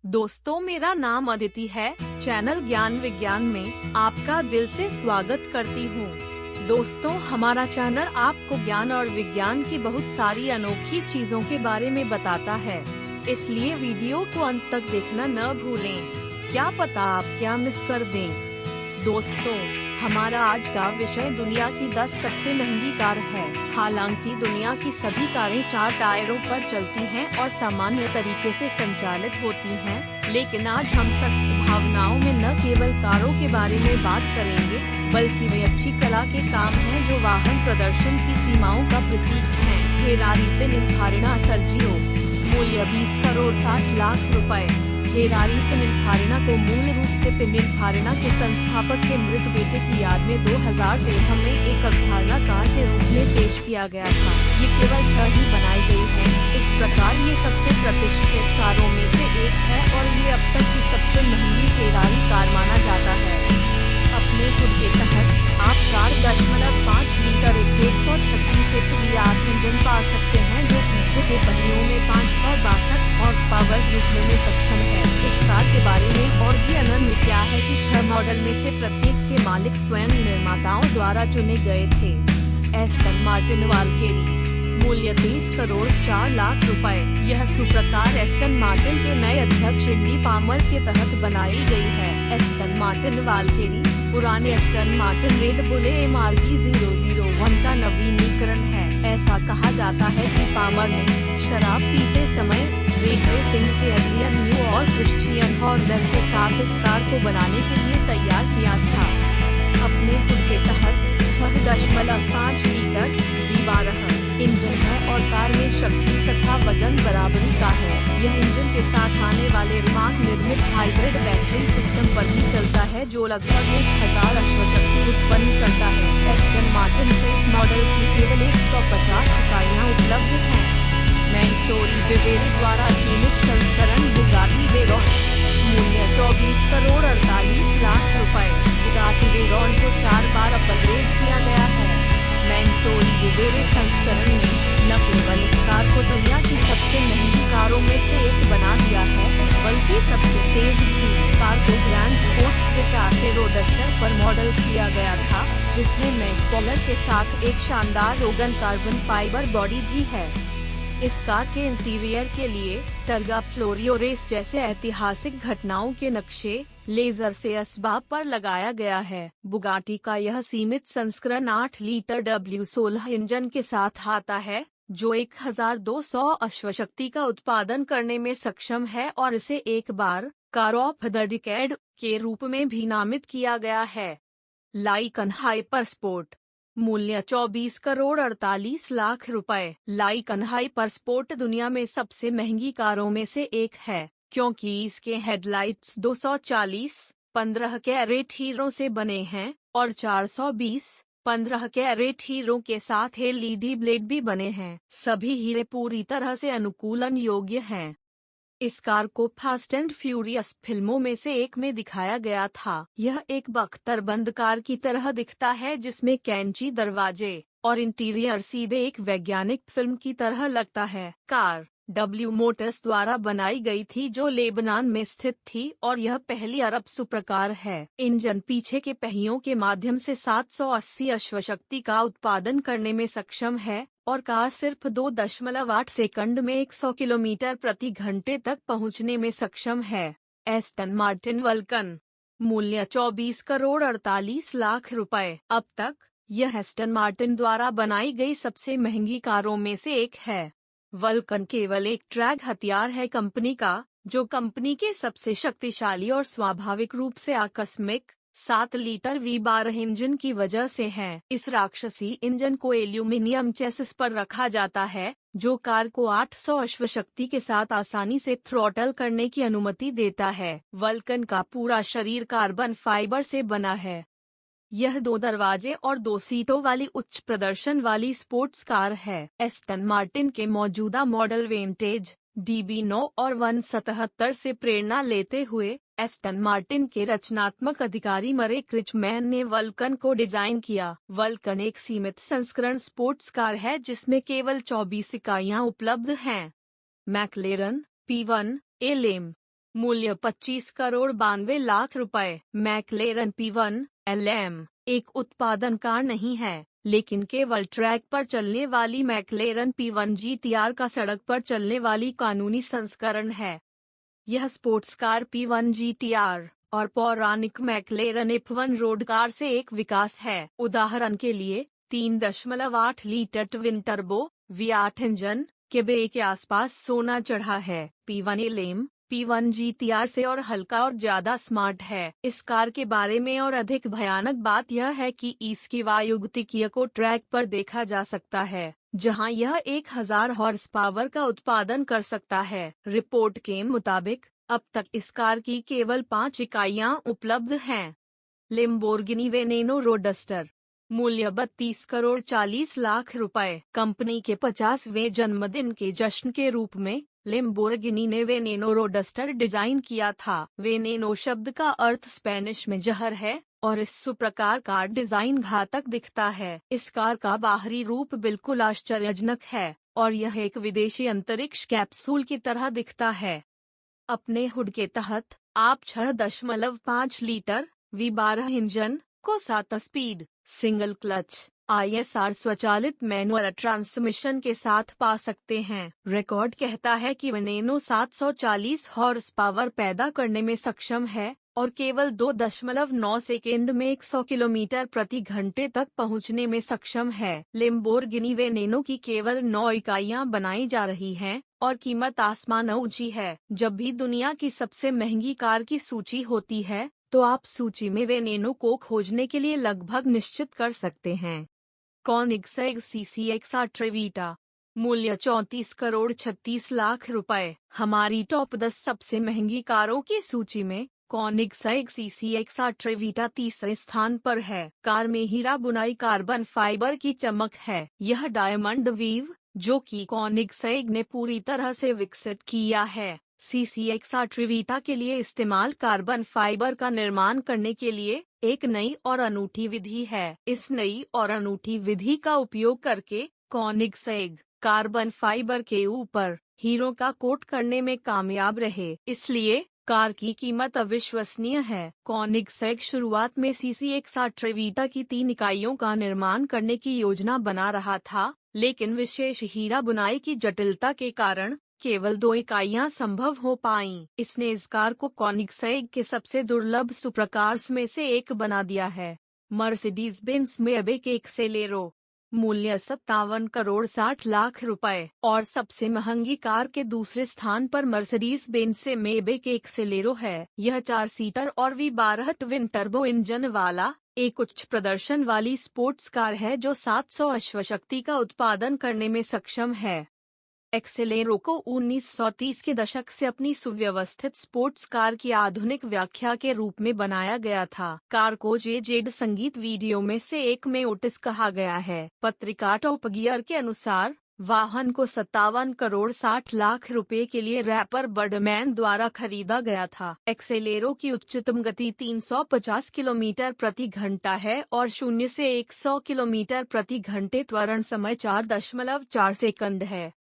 दोस्तों, मेरा नाम अदिति है। चैनल ज्ञान विज्ञान में आपका दिल से स्वागत करती हूँ। दोस्तों, हमारा चैनल आपको ज्ञान और विज्ञान की बहुत सारी अनोखी चीजों के बारे में बताता है, इसलिए वीडियो को अंत तक देखना न भूलें। क्या पता आप क्या मिस कर दें। दोस्तों, हमारा आज का विषय दुनिया की 10 सबसे महंगी कार है। हालांकि दुनिया की सभी कारें 4 टायरों पर चलती हैं और सामान्य तरीके से संचालित होती हैं, लेकिन आज हम सख्त भावनाओं में न केवल कारों के बारे में बात करेंगे, बल्कि वे अच्छी कला के काम हैं जो वाहन प्रदर्शन की सीमाओं का प्रतीक हैं। फेरारी पिनिन्फारिना सर्जियो, मूल्य 20 करोड़ 60 लाख रुपए। फेरारी पिनिन्फारिना को मूल रूप से पिनिन्फारिना के संस्थापक के मृत बेटे की याद में 2013 में एक अवधारणा कार के रूप में पेश किया गया था। ये केवल 6 ही बनाई गई है। इस प्रकार ये सबसे प्रतिष्ठित कारों में से एक है और ये अब तक की सबसे महंगी फेरारी कार माना जाता है। अपने खुद के तहत आप 4.5 लीटर 136 VR इंजन पा सकते हैं, जो पीछे के पहियों में 562 हॉर्स पावर भेजने में सक्षम है। इस कार के बारे में और भी अनन्य क्या है कि 6 मॉडल में से प्रत्येक के मालिक स्वयं निर्माताओं द्वारा चुने गए थे। एस्टन मार्टिन वाल्केरी, मूल्य 30 करोड़ 4 लाख रुपए। यह सुप्रकार एस्टन मार्टिन के नए अध्यक्ष इंडी पामर के तहत बनाई गई है। एस्टन मार्टिन वाल्केरी पुराने Aston Martin red bull AMRK 001 का नवीनीकरण है। ऐसा कहा जाता है कि पामर ने शराब पीते समय रेड रेसिंग के एड्रियन न्यू और क्रिश्चियन हॉर्नर के साथ इस कार को बनाने के लिए तैयार किया था। अपने खुद के तहत 6.5 लीटर V12 इंजन है और कार में शक्ति तथा वजन बराबरी का है। यह इंजन के साथ आने वाले रिमार्क निर्मित हाइब्रिड बैटरी सिस्टम पर भी चलता है, जो लगभग 1000 अश्वशक्ति उत्पन्न करता है। एस्टन मार्टिन से इस मॉडल की केवल 150 इकाइयाँ उपलब्ध हैं। मैंसोरी विवेरी द्वारा सीमित संस्करण बुगाटी वेरॉन, मूल्य 24 करोड़ 48 लाख रुपए। बुगाटी वेरॉन को 4 बार अपग्रेड किया गया है। मैंसोरी विवेरे संस्करण ने न केवल इस कार को दुनिया की सबसे महंगी कारों में से एक बना दिया है, बल्कि सबसे तेज भी। कार को ग्रैंड स्पोर्ट्स के कैफे रोडस्टर पर मॉडल किया गया था, जिसमें नए स्पॉइलर के साथ एक शानदार रोगन कार्बन फाइबर बॉडी भी है। इस कार के इंटीरियर के लिए टर्गा फ्लोरियो रेस जैसे ऐतिहासिक घटनाओं के नक्शे लेजर से असबाब पर लगाया गया है। बुगाटी का यह सीमित संस्करण 8 लीटर W16 इंजन के साथ आता है, जो 1200 अश्वशक्ति का उत्पादन करने में सक्षम है और इसे एक बार कार ऑफ द डिकेड के रूप में भी नामित किया गया है। लाइकन हाइपर स्पोर्ट, मूल्य 24 करोड़ 48 लाख रुपए। लाइकन हाइपर स्पोर्ट दुनिया में सबसे महंगी कारों में से एक है, क्योंकि इसके हेडलाइट्स 240 15 कैरेट हीरो से बने हैं और 420 15 कैरेट हीरो के साथ LED ब्लेड भी बने हैं। सभी हीरे पूरी तरह से अनुकूलन योग्य हैं। इस कार को फास्ट एंड फ्यूरियस फिल्मों में से एक में दिखाया गया था। यह एक बख्तरबंद कार की तरह दिखता है, जिसमें कैंची दरवाजे और इंटीरियर सीधे एक वैज्ञानिक फिल्म की तरह लगता है। कार W मोटर्स द्वारा बनाई गई थी, जो लेबनान में स्थित थी, और यह पहली अरब सुपरकार है। इंजन पीछे के पहियों के माध्यम से 780 अश्वशक्ति का उत्पादन करने में सक्षम है और कार सिर्फ 2.8 सेकंड में 100 किलोमीटर प्रति घंटे तक पहुंचने में सक्षम है। एस्टन मार्टिन वल्कन, मूल्य 24 करोड़ 48 लाख रुपए। अब तक यह एस्टन मार्टिन द्वारा बनाई गई सबसे महंगी कारों में से एक है। वल्कन केवल एक ट्रैक हथियार है कंपनी का, जो कंपनी के सबसे शक्तिशाली और स्वाभाविक रूप से आकस्मिक 7 लीटर V12 इंजन की वजह से है। इस राक्षसी इंजन को एल्यूमिनियम चेसिस पर रखा जाता है, जो कार को 800 अश्वशक्ति के साथ आसानी से थ्रॉटल करने की अनुमति देता है। वल्कन का पूरा शरीर कार्बन फाइबर से बना है। यह 2 दरवाजे और 2 सीटों वाली उच्च प्रदर्शन वाली स्पोर्ट्स कार है। एस्टन मार्टिन के मौजूदा मॉडल विंटेज DB9 और 177 से प्रेरणा लेते हुए एस्टन मार्टिन के रचनात्मक अधिकारी मरे क्रिचमैन ने वल्कन को डिजाइन किया। वल्कन एक सीमित संस्करण स्पोर्ट्स कार है, जिसमें केवल 24 इकाइयां उपलब्ध हैं। मैक्लेरन P1 LM मूल्य 25 करोड़ 92 लाख रुपए। मैक्लेरन P1 LM एक उत्पादन कार नहीं है, लेकिन केवल ट्रैक पर चलने वाली मैक्लेरन P1 GTR का सड़क पर चलने वाली कानूनी संस्करण है। यह स्पोर्ट्स कार P1 GTR और पौराणिक मैक्लेरन F1 रोड कार से एक विकास है। उदाहरण के लिए 3.8 litre twin turbo V8 engine के बे के आसपास सोना चढ़ा है। P1 LM P1 GTR से और हल्का और ज्यादा स्मार्ट है। इस कार के बारे में और अधिक भयानक बात यह है कि इसकी वायुगतिकीय को ट्रैक पर देखा जा सकता है, जहां यह 1000 हॉर्स पावर का उत्पादन कर सकता है। रिपोर्ट के मुताबिक अब तक इस कार की केवल 5 इकाइयां उपलब्ध हैं। लैम्बोर्गिनी वेनेनो रोडस्टर मूल्य 32 करोड़ 40 लाख रुपए। कंपनी के 50वें जन्मदिन के जश्न के रूप में लैम्बोर्गिनी ने वेनेनो रोडस्टर डिजाइन किया था। वेनेनो शब्द का अर्थ स्पेनिश में जहर है और इस प्रकार का डिजाइन घातक दिखता है। इस कार का बाहरी रूप बिल्कुल आश्चर्यजनक है और यह एक विदेशी अंतरिक्ष कैप्सूल की तरह दिखता है। अपने हुड के तहत आप 6.5 लीटर V12 इंजन को 7 स्पीड सिंगल क्लच ISR स्वचालित मैनुअल ट्रांसमिशन के साथ पा सकते हैं। रिकॉर्ड कहता है कि वेनेनो 740 हॉर्स पावर पैदा करने में सक्षम है और केवल 2.9 सेकेंड में 100 किलोमीटर प्रति घंटे तक पहुंचने में सक्षम है। लैम्बोर्गिनी वेनेनो की केवल 9 इकाइयां बनाई जा रही हैं और कीमत आसमान ऊंची है। जब भी दुनिया की सबसे महंगी कार की सूची होती है, तो आप सूची में वेनेनो को खोजने के लिए लगभग निश्चित कर सकते हैं। कोनिग्सेग CCX8 ट्रेवीटा मूल्य 34 करोड़ 36 लाख रुपए। हमारी टॉप 10 सबसे महंगी कारों की सूची में कोनिग्सेग CCX8 ट्रेवीटा तीसरे स्थान पर है। कार में हीरा बुनाई कार्बन फाइबर की चमक है। यह डायमंड वीव, जो कि कोनिग्सेग ने पूरी तरह से विकसित किया है, CCX8 ट्रेवीटा के लिए इस्तेमाल कार्बन फाइबर का निर्माण करने के लिए एक नई और अनूठी विधि है। इस नई और अनूठी विधि का उपयोग करके कोनिग्सेग कार्बन फाइबर के ऊपर हीरो का कोट करने में कामयाब रहे, इसलिए कार की कीमत अविश्वसनीय है। कोनिग्सेग शुरुआत में CCX8 ट्रेवीटा की 3 इकाइयों का निर्माण करने की योजना बना रहा था, लेकिन विशेष हीरा बुनाई की जटिलता के कारण केवल 2 इकाइयां संभव हो पाईं। इसने इस कार को कोनिग्सेग के सबसे दुर्लभ सुपरकार्स में से एक बना दिया है। मर्सिडीज बेंज मेयबैक एक्सेलेरो मूल्य 57 करोड़ 60 लाख रुपए और सबसे महंगी कार के दूसरे स्थान पर मर्सिडीज बेंज से मेयबैक एक्सेलेरो है। यह 4 सीटर और V12 ट्विन टर्बो इंजन वाला एक उच्च प्रदर्शन वाली स्पोर्ट्स कार है जो 700 अश्वशक्ति का उत्पादन करने में सक्षम है। एक्सेलेरो को 1930 के दशक से अपनी सुव्यवस्थित स्पोर्ट्स कार की आधुनिक व्याख्या के रूप में बनाया गया था। कार को जेड संगीत वीडियो में से एक में ओटिस कहा गया है। पत्रिका टॉप गियर के अनुसार वाहन को 57 करोड़ 60 लाख रुपए के लिए रैपर बर्डमैन द्वारा खरीदा गया था। एक्सेलेरो की उच्चतम गति 350 किलोमीटर प्रति घंटा है और 0 से 100 किलोमीटर प्रति घंटे त्वरण समय 4.4 सेकंड है।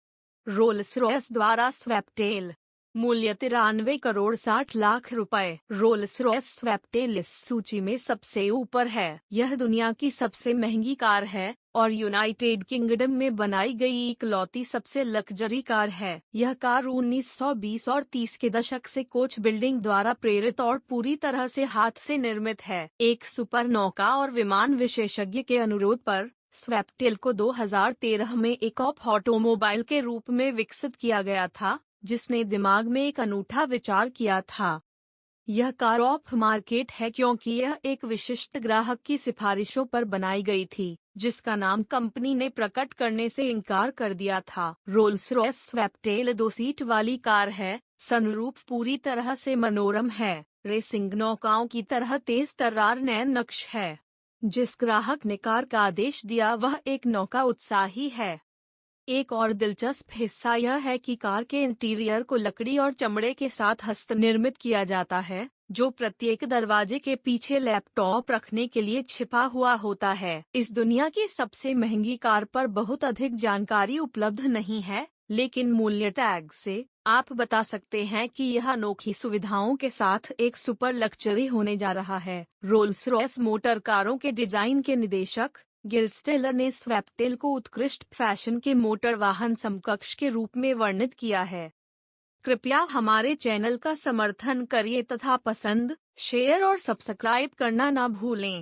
रोल्स रॉयस द्वारा स्वैपटेल मूल्य 93 करोड़ 60 लाख रुपए। रोल्स रॉयस स्वैपटेल इस सूची में सबसे ऊपर है। यह दुनिया की सबसे महंगी कार है और यूनाइटेड किंगडम में बनाई गई इकलौती सबसे लग्जरी कार है। यह कार 1920 और 30 के दशक से कोच बिल्डिंग द्वारा प्रेरित और पूरी तरह से हाथ से निर्मित है। एक सुपर नौका और विमान विशेषज्ञ के अनुरोध पर स्वैपटेल को 2013 में एक ऑफ ऑटोमोबाइल के रूप में विकसित किया गया था, जिसने दिमाग में एक अनूठा विचार किया था। यह कार ऑफ मार्केट है क्योंकि यह एक विशिष्ट ग्राहक की सिफारिशों पर बनाई गई थी, जिसका नाम कंपनी ने प्रकट करने से इनकार कर दिया था। रोल्स रॉयस स्वैपटेल 2 सीट वाली कार है। सनरूफ पूरी तरह से मनोरम है। रेसिंग नौकाओं की तरह तेज तर्रार नैन नक्श है। जिस ग्राहक ने कार का आदेश दिया वह एक नौका उत्साही है। एक और दिलचस्प हिस्सा यह है कि कार के इंटीरियर को लकड़ी और चमड़े के साथ हस्तनिर्मित किया जाता है, जो प्रत्येक दरवाजे के पीछे लैपटॉप रखने के लिए छिपा हुआ होता है। इस दुनिया की सबसे महंगी कार पर बहुत अधिक जानकारी उपलब्ध नहीं है, लेकिन मूल्य टैग से आप बता सकते हैं कि यह अनोखी सुविधाओं के साथ एक सुपर लग्जरी होने जा रहा है। रोल्स रॉयस मोटर कारों के डिजाइन के निदेशक गिल स्टेलर ने स्वैपटेल को उत्कृष्ट फैशन के मोटर वाहन समकक्ष के रूप में वर्णित किया है। कृपया हमारे चैनल का समर्थन करिए तथा पसंद, शेयर और सब्सक्राइब करना ना भूलें।